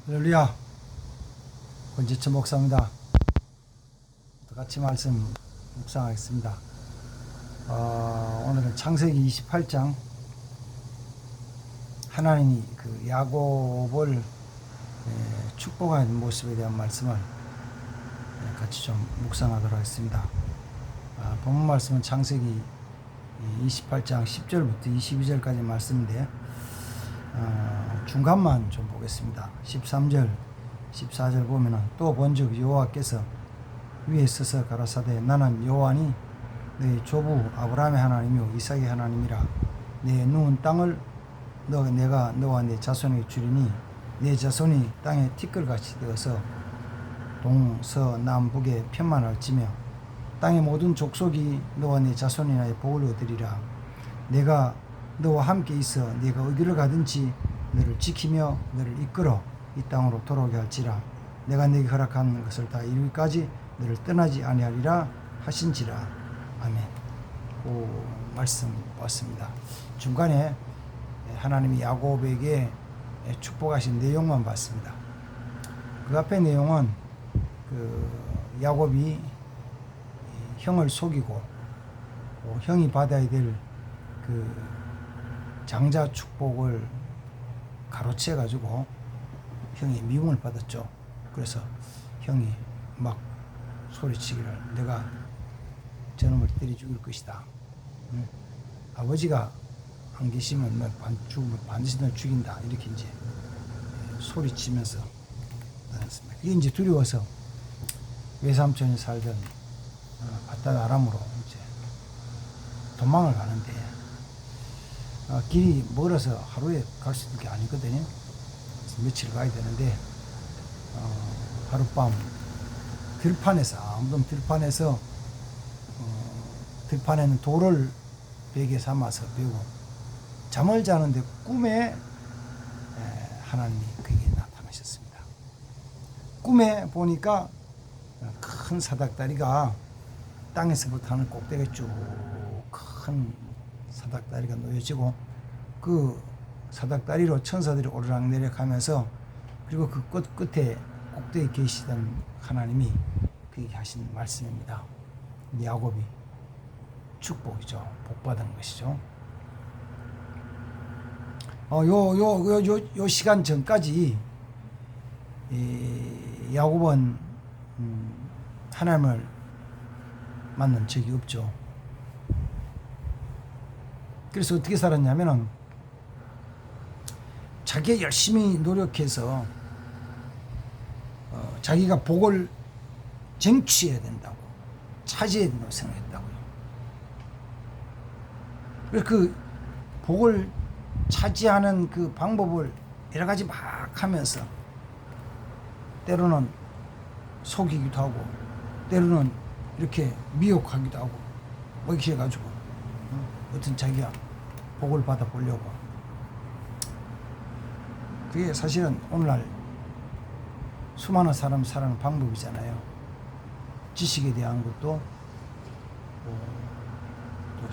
할렐루야. 권지천 목사입니다. 같이 말씀 묵상하겠습니다. 오늘은 창세기 28장 하나님이 그 야곱을 축복하는 모습에 대한 말씀을 같이 좀 묵상하도록 하겠습니다. 본문 말씀은 창세기 28장 10절부터 22절까지 말씀인데 중간만 좀 보겠습니다. 13절 14절 보면은 또 본즉 여호와께서 위에 서서 가라사대 나는 여호와니 너희 조부 아브라함의 하나님이요 이삭의 하나님이라. 내 누운 땅을 내가 너와 내 자손에게 주리니 내 자손이 땅에 티끌같이 되어서 동서남북에 편만할지며 땅의 모든 족속이 너와 내 자손이나의 복을 얻으리라. 내가 너와 함께 있어 네가 어디를 가든지 너를 지키며 너를 이끌어 이 땅으로 돌아오게 할지라. 내가 네게 허락한 것을 다 이루기까지 너를 떠나지 아니하리라 하신지라. 아멘. 그 말씀 봤습니다. 중간에 하나님이 야곱에게 축복하신 내용만 봤습니다. 그 앞에 내용은 그 야곱이 형을 속이고 형이 받아야 될 그 장자 축복을 가로채 가지고 형이 미움을 받았죠. 그래서 형이 막 소리치기를 내가 저놈을 때려 죽일 것이다. 아버지가 안 계시면 너 반드시 너 죽인다. 이렇게 이제 소리치면서 다녔습니다. 그게 이제 두려워서 외삼촌이 살던 바단 아람으로 이제 도망을 가는데 길이 멀어서 하루에 갈 수 있는 게 아니거든요. 그래서 며칠 가야 되는데 하룻밤 들판에서 아무튼 들판에서 들판에는 돌을 베개 삼아서 베고 잠을 자는데 꿈에 하나님이 그에게 나타나셨습니다. 꿈에 보니까 큰 사닥다리가 땅에서부터 하는 꼭대기에 쭉 큰 사닥다리가 놓여지고 그 사닥다리로 천사들이 오르락내리락 하면서 그리고 그 끝에 꼭대기에 계시던 하나님이 그에게 하신 말씀입니다. 야곱이 축복이죠. 복받은 것이죠. 요 시간 전까지 야곱은 하나님을 만난 적이 없죠. 그래서 어떻게 살았냐면은 자기가 열심히 노력해서 자기가 복을 쟁취해야 된다고 차지해야 된다고 생각했다고요. 그래서 그 복을 차지하는 그 방법을 여러 가지 막 하면서 때로는 속이기도 하고 때로는 이렇게 미혹하기도 하고 뭐 이렇게 해가지고 어떤 자기가 복을 받아 보려고. 그게 사실은 오늘날 수많은 사람 사는 방법이잖아요. 지식에 대한 것도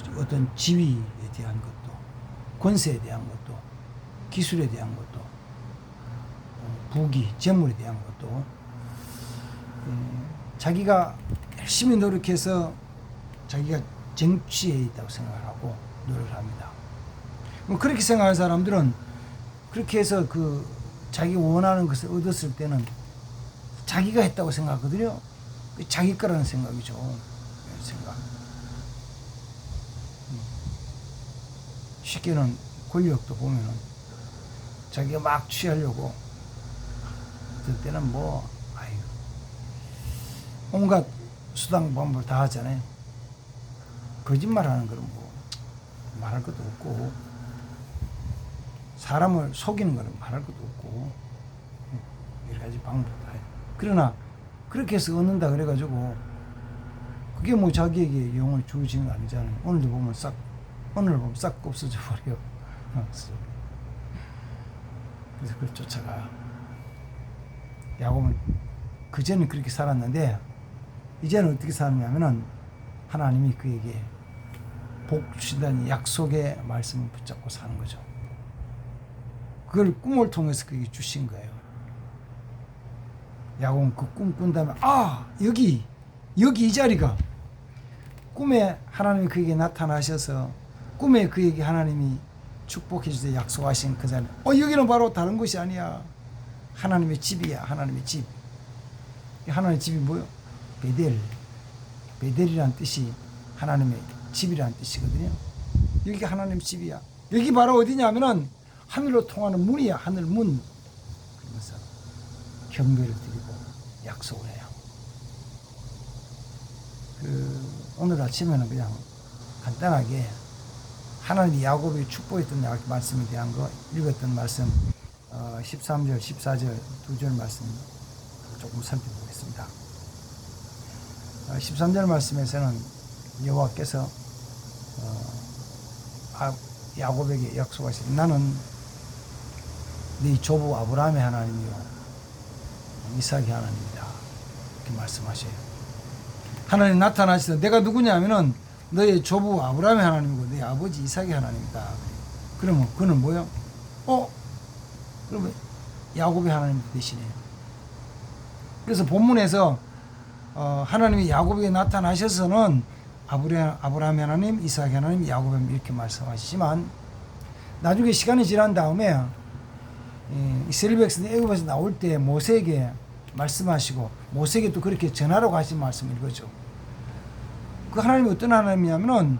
또 어떤 지위에 대한 것도 권세에 대한 것도 기술에 대한 것도 부귀 재물에 대한 것도 자기가 열심히 노력해서 자기가 쟁취해 있다고 생각을 하고 노력을 합니다. 그렇게 생각하는 사람들은 그렇게 해서 그 자기 원하는 것을 얻었을 때는 자기가 했다고 생각하거든요. 자기 거라는 생각이죠. 생각. 쉽게는 권력도 보면은 자기가 막 취하려고 그때는 온갖 수단 방법을 다 하잖아요. 거짓말하는 거는 말할 것도 없고 사람을 속이는 거는 말할 것도 없고 여러 가지 방법을 다 해요. 그러나 그렇게 해서 얻는다 그래가지고 그게 자기에게 영을 주어지는 거 아니잖아요. 오늘 보면 싹 없어져 버려요. 그래서 그걸 쫓아가. 야곱은 그전엔 그렇게 살았는데 이제는 어떻게 사느냐면은 하나님이 그에게 복 주신다는 약속의 말씀을 붙잡고 사는 거죠. 그걸 꿈을 통해서 그에게 주신 거예요. 야곱은 그 꿈 꾼 다음에 여기 이 자리가 꿈에 하나님이 그에게 나타나셔서 꿈에 그에게 하나님이 축복해 주세요 약속하신 그 자리. 여기는 바로 다른 곳이 아니야. 하나님의 집이야. 하나님의 집. 하나님의 집이 뭐요? 베델이란 뜻이 하나님의 집이란 뜻이거든요. 여기가 하나님의 집이야. 여기 바로 어디냐면은 하늘로 통하는 문이야. 하늘 문. 그러면서 경배를 드리고 약속을 해요. 오늘 아침에는 그냥 간단하게 하나님이 야곱이 축복했던 말씀에 대한 거 읽었던 말씀 13절, 14절 두 절 말씀 조금 살펴보겠습니다. 13절 말씀에서는 여호와께서 야곱에게 약속하시되 나는 네 조부 아브라함의 하나님이요 이삭의 하나님이다 이렇게 말씀하셔요. 하나님 나타나시서 내가 누구냐 하면은 너의 조부 아브라함의 하나님이고 네 아버지 이삭의 하나님이다. 그러면 그는 뭐요? 그러면 야곱의 하나님 되시네요. 그래서 본문에서 하나님이 야곱에게 나타나셔서는 아브라함의 하나님, 이삭의 하나님, 야곱의 하나님 이렇게 말씀하시지만 나중에 시간이 지난 다음에 이스라엘 백성이 애굽에서 나올 때 모세에게 말씀하시고 모세에게 또 그렇게 전하라고 하신 말씀을 이거죠. 그 하나님이 어떤 하나님이냐면은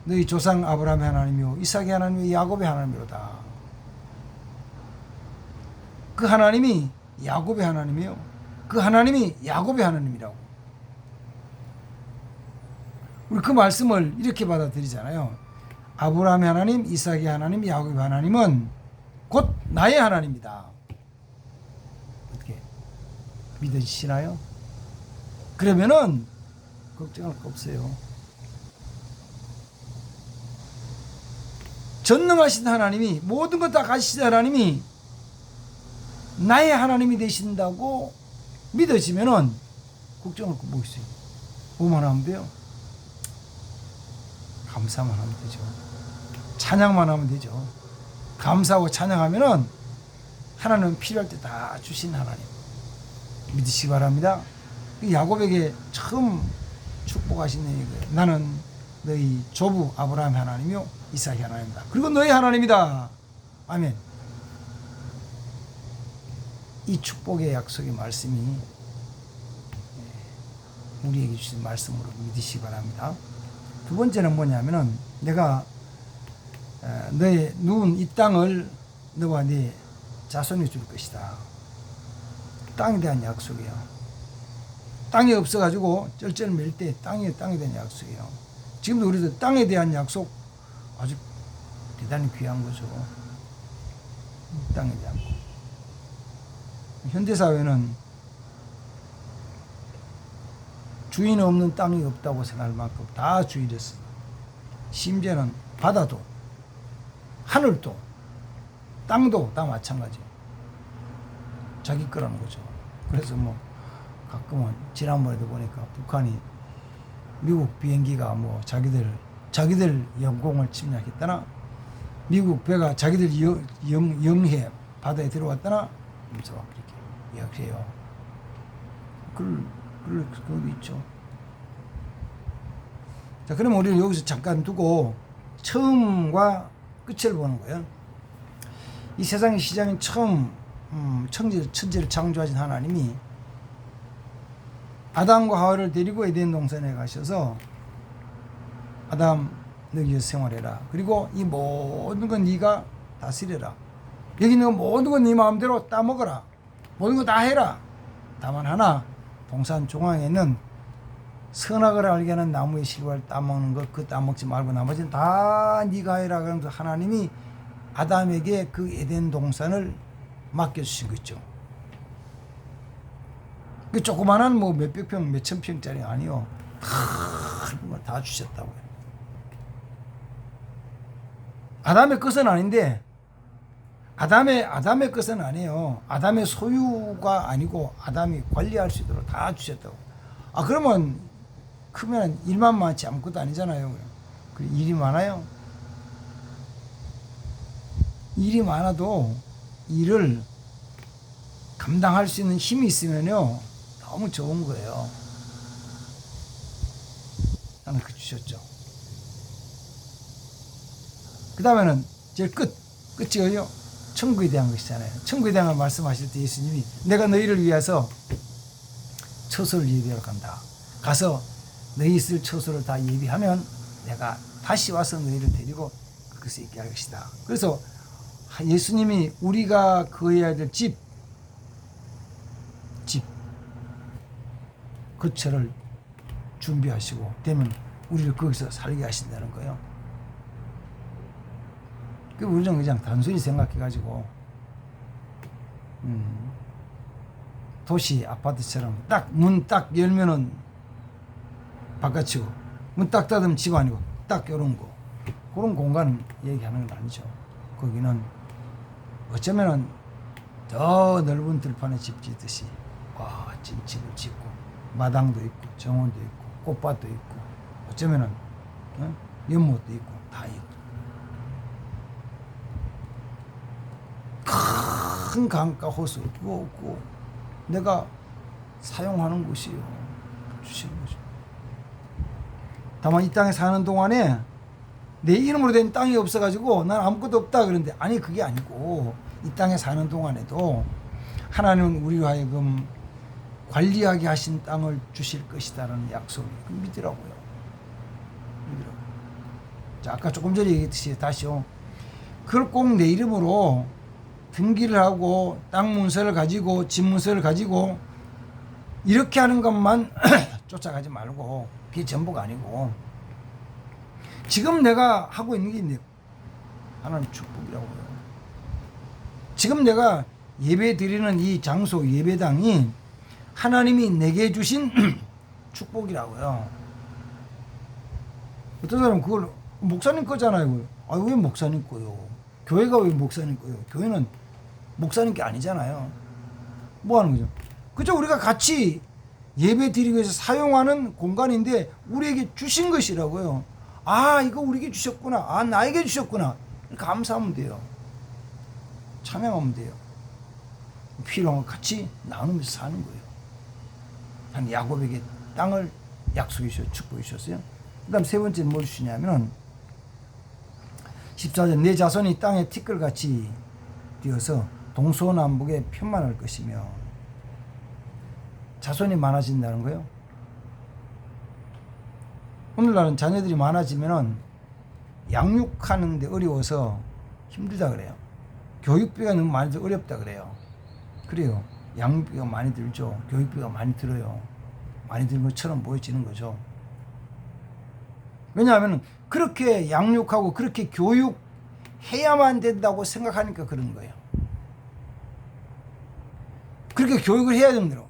너희 조상 아브라함의 하나님이요 이삭의 하나님이요 야곱의 하나님이로다. 그 하나님이 야곱의 하나님이요 그 하나님이 야곱의 하나님이라고. 우리 그 말씀을 이렇게 받아들이잖아요. 아브라함의 하나님, 이삭의 하나님, 야곱의 하나님은 곧 나의 하나님이다. 어떻게 믿으시나요? 그러면은 걱정할 거 없어요. 전능하신 하나님이 모든 것 다 가지신 하나님이 나의 하나님이 되신다고 믿어지면은 걱정할 거 뭐 있어요? 뭐만 하면 돼요? 감사만 하면 되죠. 찬양만 하면 되죠. 감사하고 찬양하면은 하나님은 필요할 때 다 주신 하나님 믿으시기 바랍니다. 야곱에게 처음 축복하신 얘기예요. 나는 너희 조부 아브라함의 하나님이요 이삭의 하나님이다. 그리고 너희 하나님이다. 아멘. 이 축복의 약속의 말씀이 우리에게 주신 말씀으로 믿으시기 바랍니다. 두 번째는 뭐냐면은 내가 너의 누운 이 땅을 너와 네 자손이 줄 것이다. 땅에 대한 약속이에요. 땅이 없어가지고 쩔쩔맬 때 땅에 대한 약속이에요. 지금도 우리도 땅에 대한 약속 아주 대단히 귀한 거죠. 땅에 대한 거. 현대사회는 주인 없는 땅이 없다고 생각할 만큼 다 주인했어요. 심지어는 바다도 하늘도 땅도 다 마찬가지예요. 자기 거라는 거죠. 그래서 뭐 가끔은 지난번에도 보니까 북한이 미국 비행기가 뭐 자기들 영공을 침략했다나 미국 배가 자기들 영해 바다에 들어왔다나 하면서 막 그렇게 이야기해요. 그거 있죠. 자, 그러면 우리는 여기서 잠깐 두고 처음과 끝을 보는 거예요. 이 세상의 시장인 처음 천지를 창조하신 하나님이 아담과 하와를 데리고 에덴 동산에 가셔서 아담 너희 생활해라. 그리고 이 모든 건 네가 다스려라. 여기 있는 모든 건 네 마음대로 따먹어라. 모든 거 다 해라. 다만 하나 동산 중앙에 있는 선악을 알게 하는 나무의 실과를 따먹는 것 그거 따먹지 말고 나머지는 다 네가 해라. 그러면서 하나님이 아담에게 그 에덴 동산을 맡겨주신 거 있죠. 그 조그만한 뭐 몇백 평, 몇천 평짜리 아니요. 다 주셨다고요. 아담의 것은 아닌데, 아담의 것은 아니에요. 아담의 소유가 아니고 아담이 관리할 수 있도록 다 주셨다고. 그러면 크면 일만 많지 아무것도 아니잖아요. 일이 많아요. 일이 많아도 일을 감당할 수 있는 힘이 있으면요 너무 좋은 거예요. 하나님 그 주셨죠. 그 다음에는 제일 끝이요 천국에 대한 것이잖아요. 천국에 대한 걸 말씀하실 때 예수님이 내가 너희를 위해서 처소를 예비하러 간다. 가서 너희 있을 처소를 다 예비하면 내가 다시 와서 너희를 데리고 그것에 있게 할 것이다. 그래서 예수님이 우리가 거해야 될 집 거처를 준비하시고 되면 우리를 거기서 살게 하신다는 거예요. 그 우리는 그냥 단순히 생각해가지고 도시 아파트처럼 딱 문 딱 열면은 바깥이고 문 딱 닫으면 집 아니고 딱 이런 거 그런 공간을 얘기하는 건 아니죠. 거기는 어쩌면은 더 넓은 들판에 집 짓듯이 집을 짓고 마당도 있고 정원도 있고 꽃밭도 있고 어쩌면은 연못도 있고 다 있고 큰 강가 호수 그거 없고 내가 사용하는 곳이요 주시는 거죠. 다만 이 땅에 사는 동안에 내 이름으로 된 땅이 없어가지고 난 아무것도 없다 그런데 아니 그게 아니고 이 땅에 사는 동안에도 하나님은 우리로 하여금 관리하게 하신 땅을 주실 것이다라는 약속을 믿으라고요. 자, 아까 조금 전에 얘기했듯이 다시요. 그걸 꼭 내 이름으로 등기를 하고 땅 문서를 가지고 집 문서를 가지고 이렇게 하는 것만 쫓아가지 말고 그게 전부가 아니고 지금 내가 하고 있는 게 있네요. 하나님 축복이라고요. 지금 내가 예배 드리는 이 장소 예배당이 하나님이 내게 주신 축복이라고요. 어떤 사람은 그걸 목사님 거잖아요. 왜 목사님 거요? 교회가 왜 목사님 거요? 교회는 목사님 게 아니잖아요. 뭐 하는 거죠? 그죠? 우리가 같이 예배 드리기 위해서 사용하는 공간인데 우리에게 주신 것이라고요. 이거 우리에게 주셨구나. 나에게 주셨구나. 감사하면 돼요. 찬양하면 돼요. 필요한 걸 같이 나누면서 사는 거예요. 한 야곱에게 땅을 약속해 주셨어요. 축복해 주셨어요. 그 다음 세 번째는 뭘 주시냐면 14절 내 자손이 땅에 티끌같이 뛰어서 동서남북에 편만할 것이며 자손이 많아진다는 거예요. 오늘날은 자녀들이 많아지면은 양육하는데 어려워서 힘들다 그래요. 교육비가 너무 많이 들어 어렵다 그래요. 그래요. 양육비가 많이 들죠. 교육비가 많이 들어요. 많이 드는 것처럼 보여지는 거죠. 왜냐하면 그렇게 양육하고 그렇게 교육해야만 된다고 생각하니까 그런 거예요. 그렇게 교육을 해야 된다고.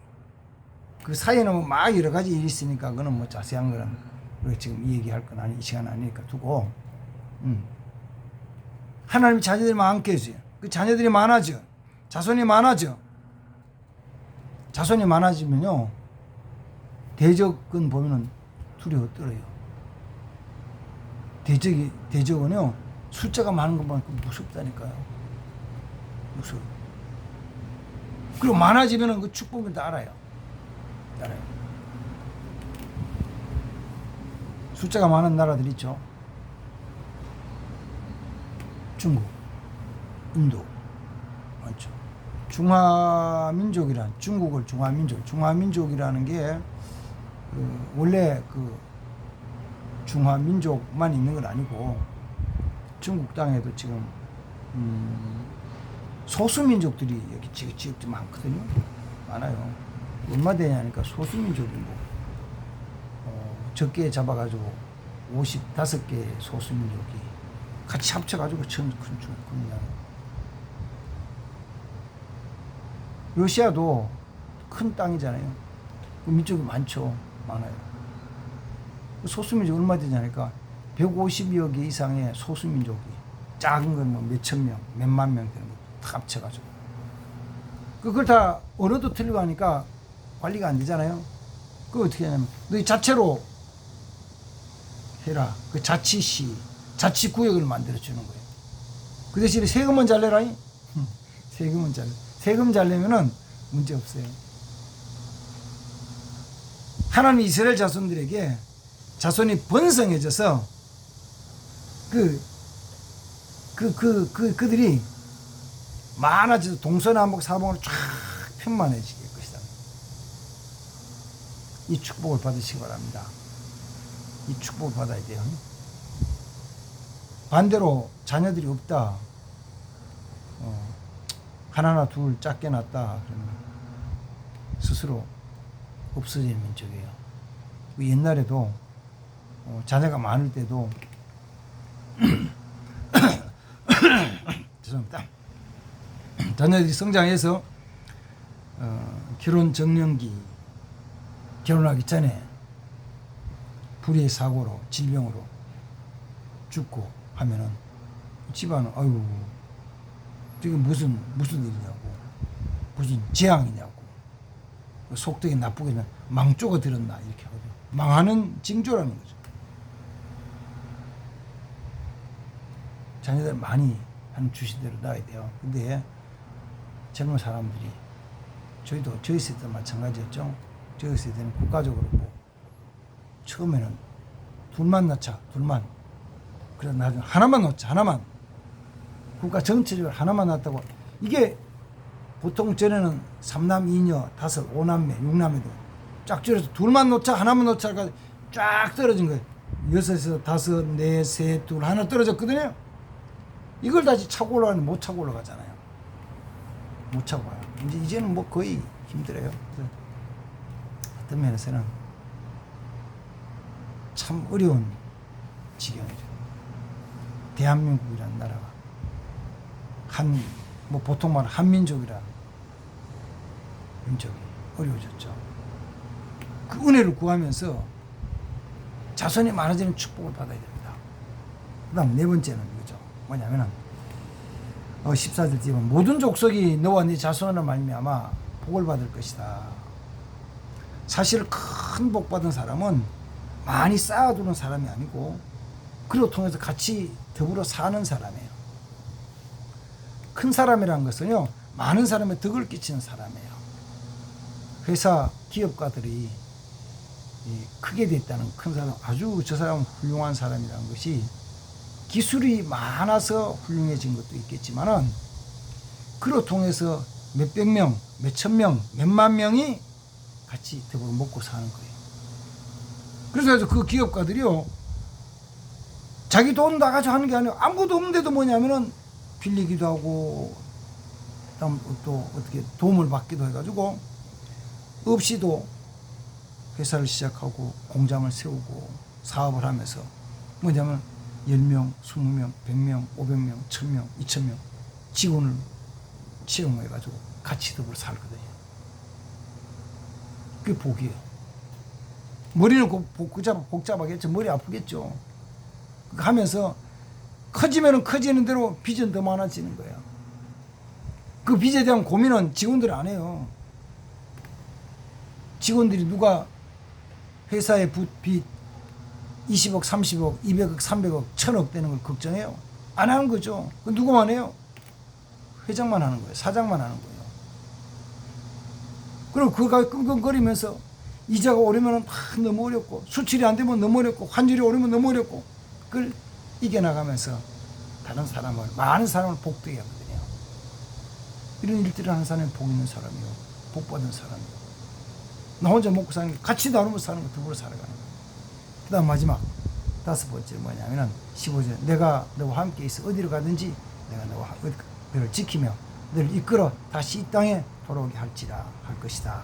그 사이에는 막 여러 가지 일이 있으니까 그거는 뭐 자세한 거는 우리가 지금 얘기할 건 아니 이 시간 아니니까 두고 하나님 자녀들이 많게 해줘요. 그 자녀들이 많아져. 자손이 많아져. 자손이 많아지면요 대적은 보면은 두려워 떨어요. 대적은요 숫자가 많은 것만 무섭다니까요. 무서워. 그리고 많아지면은 그 축복을 다 알아요. 숫자가 많은 나라들 있죠. 중국, 인도 많죠. 중화민족이라는 게 원래 그 중화민족만 있는 건 아니고 중국 땅에도 지금 소수민족들이 여기 지역도 많거든요. 많아요. 얼마 되냐니까 소수민족이 뭐 적게 잡아가지고 55개의 소수민족이 같이 합쳐가지고 큰 나라. 러시아도 큰 땅이잖아요. 그 민족이 많아요. 소수민족 얼마 되냐니까 150여 개 이상의 소수민족이 작은 건 뭐 몇천 명, 몇만 명 되는 거 다 합쳐가지고 그걸 다 언어도 틀리고 하니까 관리가 안 되잖아요. 그거 어떻게 하냐면 너희 자체로 해라. 그 자치구역을 만들어 주는 거예요. 그 대신에 세금은 잘 내라. 세금 잘 내면은 문제 없어요. 하나님이 이스라엘 자손들에게 자손이 번성해져서 그들이 많아져서 동서남북 사방으로 쫙 편만해지게 할 것이다. 이 축복을 받으시기 바랍니다. 이 축복을 받아야 돼요. 반대로 자녀들이 없다, 하나나 둘 작게 낳았다 그러면 스스로 없어지는 민족이에요. 옛날에도 자녀가 많을 때도 죄송합니다. 자녀들이 성장해서 결혼 정년기, 결혼하기 전에 불의의 사고로 질병으로 죽고 하면은 집안은 아유 이게 무슨 일이냐고, 무슨 재앙이냐고, 속되게 나쁘게는 망조가 들었나 이렇게 하거든요. 망하는 징조라는 거죠. 자녀들 많이 하는 주시대로 낳아야 돼요. 근데 젊은 사람들이 저희 세대도 마찬가지였죠. 저희 세대는 국가적으로 처음에는 둘만 낳자, 둘만. 그래서 나중에 하나만 낳자, 하나만. 국가 전체적으로 하나만 낳았다고. 이게 보통 전에는 3남 2녀 5, 5남매 6남매도 쫙 줄여서 둘만 놓자, 하나만 놓자가 쫙 떨어진 거예요. 6에서 5, 4, 3, 2, 하나 떨어졌거든요. 이걸 다시 차고 올라가는데 못 차고 올라가잖아요. 못 차고 가요. 이제는 거의 힘들어요. 어떤 면에서는 참 어려운 지경이죠. 대한민국이라는 나라가 보통 말 한민족이라는 민족이 어려워졌죠. 그 은혜를 구하면서 자손이 많아지는 축복을 받아야 됩니다. 그 다음 네 번째는 이거죠. 뭐냐면은 14절 뒤에 모든 족속이 너와 네 자손으로 말미암아 복을 받을 것이다. 사실 큰 복 받은 사람은 많이 쌓아두는 사람이 아니고 그로 통해서 같이 더불어 사는 사람이에요. 큰 사람이라는 것은요, 많은 사람의 덕을 끼치는 사람이에요. 회사 기업가들이 크게 됐다는 큰 사람, 아주 저 사람은 훌륭한 사람이라는 것이 기술이 많아서 훌륭해진 것도 있겠지만은 그로 통해서 몇백 명, 몇천 명, 몇만 명이 같이 더불어 먹고 사는 거예요. 그래서 그 기업가들이요, 자기 돈 나가지고 하는 게 아니라 아무것도 없는데도 뭐냐면은 빌리기도 하고, 또 어떻게 도움을 받기도 해가지고 없이도 회사를 시작하고 공장을 세우고 사업을 하면서 뭐냐면 10명, 20명, 100명, 500명, 1000명, 2000명 직원을 채용해가지고 같이 더불어 살거든요. 그게 복이에요. 머리는 복잡하겠죠. 머리 아프겠죠. 하면서 커지면 커지는 대로 빚은 더 많아지는 거예요. 그 빚에 대한 고민은 직원들이 안 해요. 직원들이 누가 회사의 빚 20억, 30억, 200억, 300억, 1000억 되는 걸 걱정해요? 안 하는 거죠. 그 누구만 해요? 회장만 하는 거예요. 사장만 하는 거예요. 그럼 그거 끙끙거리면서 이자가 오르면 너무 어렵고, 수출이 안 되면 너무 어렵고, 환율이 오르면 너무 어렵고, 그걸 이겨나가면서 다른 사람을, 많은 사람을 복되게 하거든요. 이런 일들을 하는 사람이 복 있는 사람이요, 복 받은 사람이요. 나 혼자 먹고 사는 게, 같이 나누면서 사는 거, 더불어 살아가는 거예요. 그 다음 마지막 5번째 뭐냐면은 15절, 내가 너와 함께 있어 어디로 가든지 내가 너를 지키며 너를 이끌어 다시 이 땅에 돌아오게 할 것이다.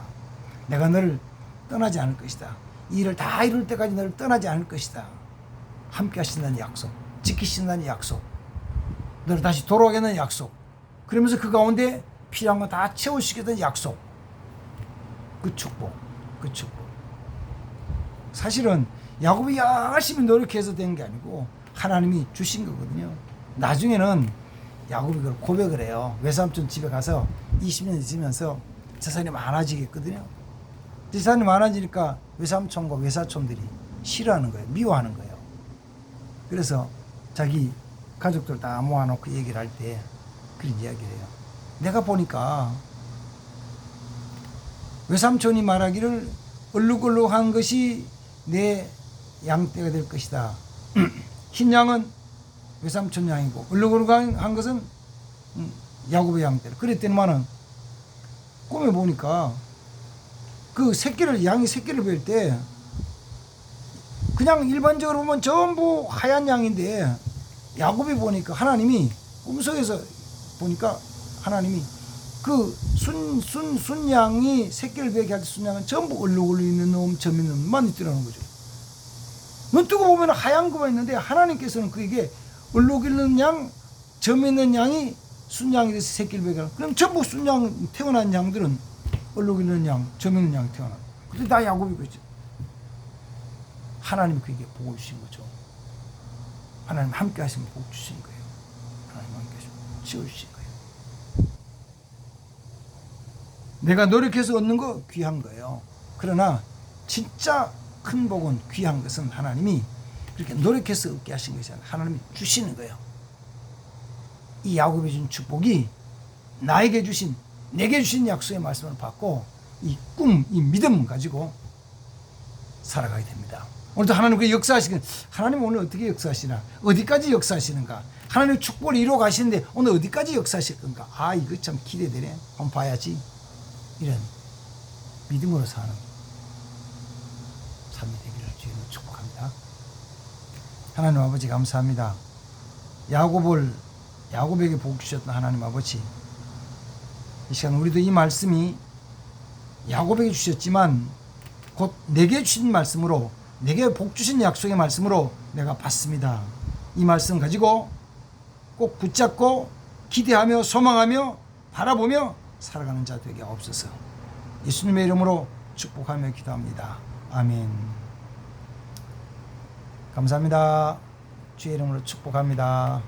내가 너를 떠나지 않을 것이다. 이 일을 다 이룰 때까지 너를 떠나지 않을 것이다. 함께 하신다는 약속, 지키신다는 약속, 너를 다시 돌아오게 하는 약속, 그러면서 그 가운데 필요한 거 다 채우시겠다는 약속, 그 축복. 사실은 야곱이 열심히 노력해서 된 게 아니고 하나님이 주신 거거든요. 나중에는 야곱이 그걸 고백을 해요. 외삼촌 집에 가서 20년 있으면서 재산이 많아지겠거든요. 재산이 많아지니까 외삼촌과 외사촌들이 싫어하는 거예요. 미워하는 거예요. 그래서 자기 가족들 다 모아놓고 얘기를 할 때 그런 이야기를 해요. 내가 보니까 외삼촌이 말하기를 얼룩얼룩한 것이 내 양떼가 될 것이다. 흰 양은 외삼촌 양이고 얼룩얼룩한 것은 야곱의 양떼. 그랬더니만은 꿈에 보니까 그 새끼를 양이 새끼를 뵐 때 그냥 일반적으로 보면 전부 하얀 양인데 야곱이 보니까 하나님이 꿈속에서 보니까 하나님이 그 순양이 새끼를 베게 할 때 순양은 전부 얼룩얼룩 있는 놈, 점 있는 놈만 있더라는 거죠. 눈 뜨고 보면 하얀 거만 있는데 하나님께서는 그에게 얼룩 있는 양, 점 있는 양이 순양이 돼서 새끼를 베게 하는. 그럼 전부 순양 태어난 양들은 얼룩 있는 양, 점 있는 양이 태어나. 근데 다 야곱이 그랬죠. 하나님이 그에게 복을 주신 거죠. 하나님 함께 하시면 복 주신 거예요. 하나님 함께 하시면 지어주신 거예요. 내가 노력해서 얻는 거 귀한 거예요. 그러나 진짜 큰 복은 귀한 것은 하나님이 그렇게 노력해서 얻게 하신 것이 아니라 하나님이 주시는 거예요. 이 야곱이 준 축복이 나에게 주신, 내게 주신 약속의 말씀을 받고 이 꿈, 이 믿음 가지고 살아가게 됩니다. 오늘도 하나님 그 역사하시는, 하나님 오늘 어떻게 역사하시나? 어디까지 역사하시는가? 하나님 축복을 이루어 가시는데 오늘 어디까지 역사하실 건가? 아, 이거 참 기대되네. 한번 봐야지. 이런 믿음으로 사는 삶이 되기를 주님을 축복합니다. 하나님 아버지 감사합니다. 야곱에게 복 주셨던 하나님 아버지, 이 시간 우리도 이 말씀이 야곱에게 주셨지만 곧 내게 주신 말씀으로, 내게 복 주신 약속의 말씀으로 내가 받습니다. 이 말씀 가지고 꼭 붙잡고 기대하며 소망하며 바라보며 살아가는 자 되게 없어서 예수님의 이름으로 축복하며 기도합니다. 아멘. 감사합니다. 주의 이름으로 축복합니다.